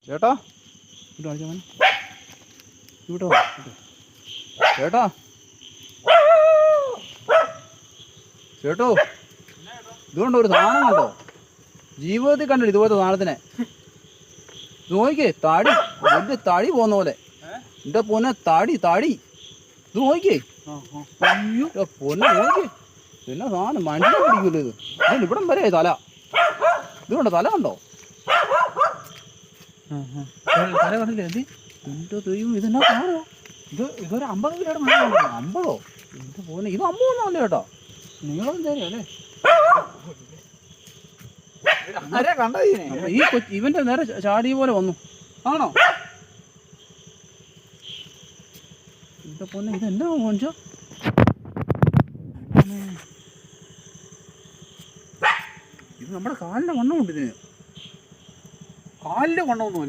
ചേട്ടാ ഇവിടെ കാണിച്ചാ മോനെ. ഇവിടെ വാ, ഇവിടെ. ചേട്ടാ ചേട്ടോ ഇതുകൊണ്ടോ ഒരു സാധനം കണ്ടോ? ജീവിതത്തിൽ കണ്ടില്ല ഇതുപോലത്തെ സാധനത്തിനെ. ഇത് നോക്കിക്കേ, തടി വലിയ തടി പോകുന്ന പോലെ. എന്റെ പൊന്നെ തടി തടി. ഇത് നോക്കിക്കേ. അയ്യോ പൊന്നെ നോക്കിക്കേ. പിന്നെ സാധനം മനുഷ്യനെ പിടിക്കൂല്ലോ ഇത്. ഇതിന് ഇവിടം വരെ തല. ഇത് കണ്ടോ തല കണ്ടോ? തല കണ്ടില്ലേ എന്ത്? എന്റെ ദൈവം ഇതെന്നാ കാണുമോ? ഇതൊരു 50 കിലോയുടെ മഴ. 50ഓ? എന്റെ പോലെ ഇത് 50 അല്ലേ ചേട്ടാ? നീളം തരും അല്ലേ? ഈ ഇവന്റെ നേരെ ചാടിയ പോലെ വന്നു. ആണോ? എന്റെ പൊന്നെ ഇതെന്നാ മോഞ്ചോ? ഇത് നമ്മുടെ കാലിന്റെ വണ്ണമുണ്ട് ഇതിന്. കാലിന്റെ വണ്ണമൊന്നുമല്ല.